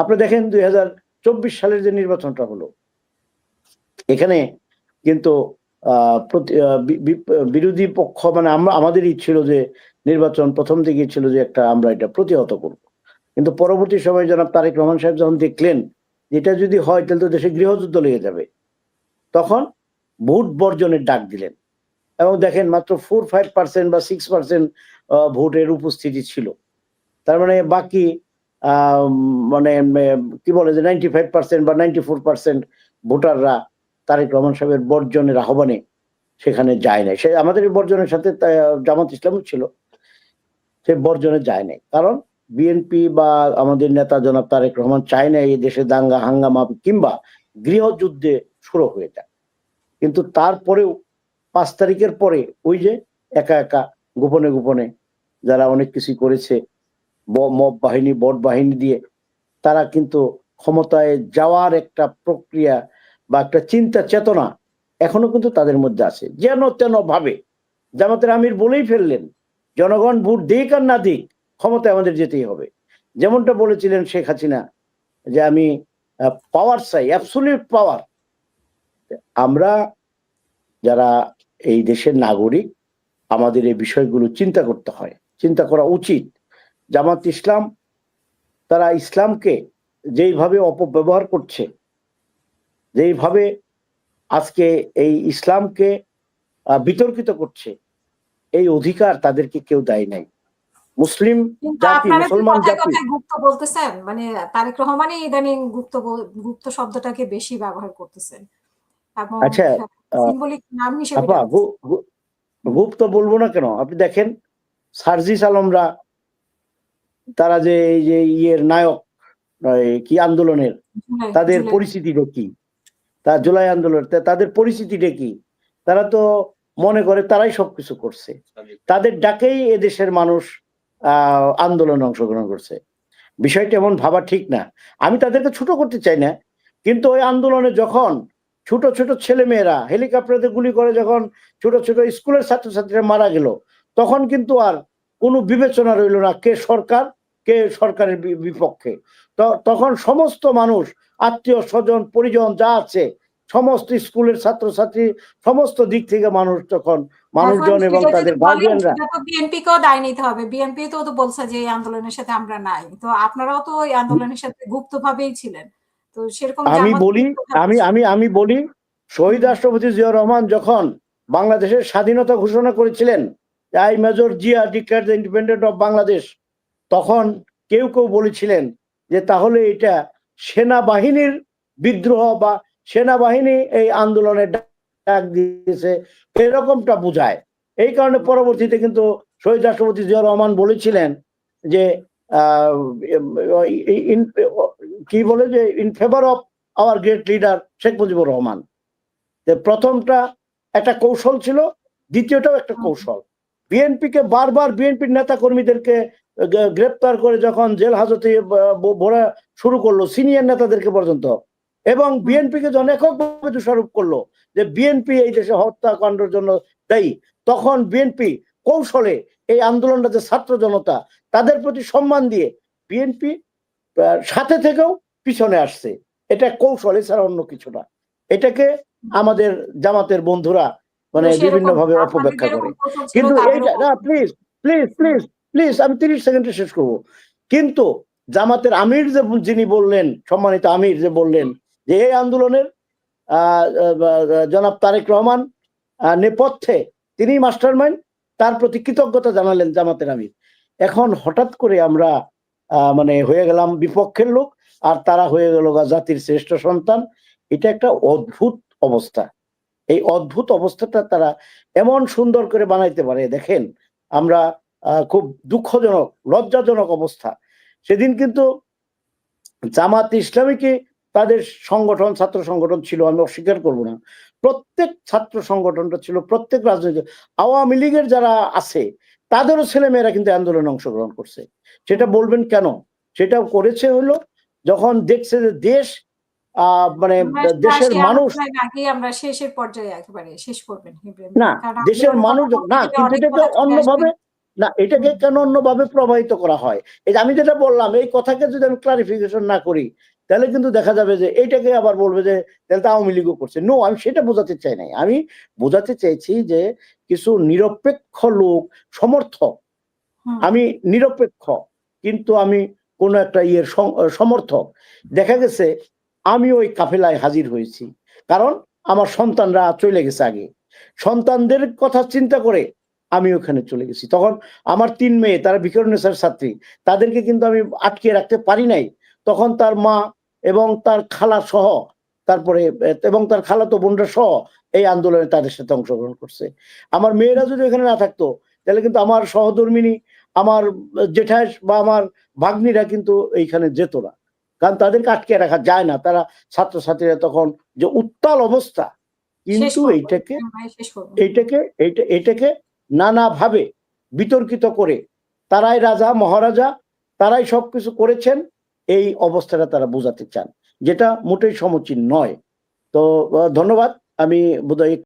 আপনি দেখেন 2024 সালের যে নির্বাচনটা হলো, এখানে কিন্তু বিরোধী পক্ষ মানে আমাদেরই ছিল যে নির্বাচন প্রথম থেকেই ছিল যে একটা আমরা এটা প্রতিহত করব, কিন্তু পরবর্তী সময়ে জনাব তারেক রহমান সাহেব যখন দেখলেন এটা যদি হয় তাহলে তো দেশে গৃহযুদ্ধ লেগে যাবে, তখন ভোট বর্জনের ডাক দিলেন। এবং দেখেন মাত্র 4-5% বা 6% ভোটের উপস্থিতি ছিল। তার মানে বাকি মানে কি বলে যে 95% বা 94% ভোটাররা তারেক রহমান সাহেবের বর্জনের আহ্বানে সেখানে যায় নাই। সে আমাদের বর্জনের সাথে জামাত ইসলামও ছিল, সে বর্জনে যায় নাই। কারণ বিএনপি বা আমাদের নেতা জনাব তারেক রহমান চায় না এই দেশে দাঙ্গা হাঙ্গামা কিংবা গৃহযুদ্ধে শুরু হয়ে যায়। কিন্তু তারপরেও 5 তারিখের পরে ওই যে একা একা গোপনে গোপনে যারা অনেক কিছু করেছে, মব বাহিনী বট বাহিনী দিয়ে, তারা কিন্তু ক্ষমতায় যাওয়ার একটা প্রক্রিয়া বা একটা চিন্তা চেতনা এখনো কিন্তু তাদের মধ্যে আছে। যেন তেন ভাবে জামাতের আমির বলেই ফেললেন, জনগণ ভোট দিক আর না দিক ক্ষমতায় আমাদের যেতেই হবে। যেমনটা বলেছিলেন শেখ হাসিনা যে আমি পাওয়ার চাই, অ্যাবসলিউট পাওয়ার। আমরা যারা এই দেশের নাগরিক, আমাদের এই বিষয়গুলো চিন্তা করতে হয়, চিন্তা করা উচিত। জামাত ইসলাম তারা ইসলামকে যেইভাবে অপব্যবহার করছে, যেইভাবে আজকে এই ইসলামকে বিতর্কিত করছে, এই অধিকার তাদেরকে কেউ দেয় নাই। মুসলিম জাতি, মুসলমান জাতি। গুপ্ত বলতেছেন, মানে তারেক রহমানই ইদানিং গুপ্ত শব্দটাকে বেশি ব্যবহার করতেছেন। আচ্ছা সিম্বলিক নাম হিসেবে আপা, গুপ্ত বলবো না কেন? আপনি দেখেন সার্জিস আলমরা, তারা যে এই যে ইয়ের নায়ক কি আন্দোলনের, তাদের পরিস্থিতিটা কি? তার জুলাই আন্দোলন, তাদের পরিস্থিতিটা কি? তারা তো মনে করে তারাই সবকিছু করছে, তাদের ডাকেই এদেশের মানুষ আন্দোলনে অংশগ্রহণ করছে। বিষয়টা এমন ভাবা ঠিক না। আমি তাদেরকে ছোট করতে চাই না, কিন্তু ওই আন্দোলনে যখন ছোট ছোট ছেলে মেয়েরা হেলিকপ্টারে গুলি করে, যখন ছোট ছোট স্কুলের ছাত্রছাত্রীরা মারা গেল, তখন কিন্তু আর কোনো বিবেচনা রইল না কে সরকার, কে সরকারের বিপক্ষে। তখন সমস্ত মানুষ, আত্মীয় স্বজন পরিজন যা আছে, সমস্ত স্কুলের ছাত্রছাত্রী, সমস্ত দিক থেকে মানুষ, তখন মানুষজন এবং তাদের গার্জিয়ানরা। বিএনপিকেও দায় নিতে হবে। বিএনপি তো বলছে যে এই আন্দোলনের সাথে আমরা নাই, তো আপনারাও তো এই আন্দোলনের সাথে গুপ্তভাবেই ছিলেন। তো সেরকম আমি বলি শহীদ রাষ্ট্রপতি জিয়াউর রহমান যখন বাংলাদেশের স্বাধীনতা ঘোষণা করেছিলেন, I major Zia declare the independent of Bangladesh, তখন কেউ কেউ বলেছিলেন যে তাহলে এটা সেনাবাহিনীর বিদ্রোহ বা সেনাবাহিনী এই আন্দোলনের ডাক দিয়েছে, এরকমটা বোঝায়। এই কারণে পরবর্তীতে কিন্তু শহীদ রাষ্ট্রপতি জিয়াউর রহমান বলেছিলেন যে কি বলে যে in favour of our great leader Sheikh Mujibur Rahman. প্রথমটা একটা কৌশল ছিল, দ্বিতীয়টাও একটা কৌশল। বিএনপিকে বারবার বিএনপির নেতা কর্মীদেরকে গ্রেপ্তার করে যখন জেল হাজতে ভরা শুরু করলো, সিনিয়র নেতাদেরকে পর্যন্ত, এবং বিএনপিকে যখন এককভাবে দোষারোপ করলো যে বিএনপি এই দেশে হত্যাকাণ্ডের জন্য দায়ী, তখন বিএনপি কৌশলে এই আন্দোলনটা যে ছাত্র জনতা, তাদের প্রতি সম্মান দিয়ে বিএনপি সাথে থেকেও পিছনে আসছে। এটা কৌশল, এছাড়া অন্য কিছু না। এটাকে আমাদের জামাতের বন্ধুরা মানে বিভিন্ন ভাবে অপব্যাখ্যা করে। কিন্তু এইটা না, প্লিজ প্লিজ প্লিজ প্লিজ, আমি 30 সেকেন্ডে শেষ করব। কিন্তু জামাতের আমির যে যিনি বললেন, সম্মানিত আমির যে বললেন যে এই আন্দোলনের জনাব তারেক রহমান নেপথ্যে তিনি মাস্টারমাইন্ড, তার প্রতি কৃতজ্ঞতা জানালেন জামাতের আমির। এখন হঠাৎ করে আমরা মানে হয়ে গেলাম বিপক্ষের লোক, আর তারা হয়ে গেল জাতির শ্রেষ্ঠ সন্তান। এটা একটা অদ্ভুত অবস্থা। এই অদ্ভুত অবস্থাটা তারা এমন সুন্দর করে বানাইতে পারে, দেখেন আমরা খুব দুঃখজনক, লজ্জাজনক অবস্থা। সেদিন কিন্তু জামাত ইসলামীকে তাদের সংগঠন, ছাত্র সংগঠন ছিল, আমি অস্বীকার করব না, প্রত্যেক ছাত্র সংগঠনটা ছিল, প্রত্যেক রাজনৈতিক, আওয়ামী লীগের যারা আছে তাদেরও ছেলেমেয়েরা কিন্তু আন্দোলনে অংশগ্রহণ করছে। সেটা বলবেন কেন? সেটা করেছে হলো যখন দেখছে যে দেশ মানে দেশের মানুষ, আমরা শেষের পর্যায়ে একেবারে শেষ করবেন না দেশের মানুষ না, কিন্তু এটাকে অন্যভাবে না, এটাকে কেন অন্যভাবে প্রবাহিত করা হয়? এই যে আমি যেটা বললাম, এই কথাকে যদি আমি ক্লারিফিকেশন না করি, তাহলে কিন্তু দেখা যাবে যে এইটাকে আবার বলবে যে তাহলে তো আওয়ামী লীগও করছে। নো, আমি সেটা বোঝাতে চাই নাই। আমি বোঝাতে চাইছি যে কিছু নিরপেক্ষ লোক, সমর্থক, হুম, আমি নিরপেক্ষ কিন্তু আমি কোন একটা ইয়ের সমর্থক। দেখা গেছে আমি ওই কাফেলায় হাজির হয়েছি। কারণ আমার সন্তানরা চলে গেছে আগে। সন্তানদের কথা চিন্তা করে আমি ওখানে চলে গেছি। তখন আমার ৩ মেয়ে, তারা ভিকারুননিসার ছাত্রী। তাদেরকে কিন্তু আমি আটকিয়ে রাখতে পারি নাই। তখন তার মা এবং তার খালা সহ, তারপরে এবং তার খালাতো বোনরা সহ এই আন্দোলনে তাদের সাথে অংশগ্রহণ করছে। আমার মেয়েরা যদি এখানে না থাকতো, তাহলে কিন্তু আমার সহধর্মিণী, আমার জেঠাই বা আমার ভাগ্নিরা কিন্তু এইখানে যেত না। কারণ তাদেরকে আটকে রাখা যায় না। তারা ছাত্রছাত্রীরা তখন যে উত্তাল অবস্থা, শেষ কিন্তু করবো, এইটাকে ভাই শেষ করবো। এইটাকে এটাকে নানাভাবে বিতর্কিত করে তারাই রাজা মহারাজা, তারাই সবকিছু করেছেন, এই অবস্থাটা তারা বোঝাতে চান, যেটা মোটেই সমীচীন নয়। তো ধন্যবাদ। আমি বোধহয়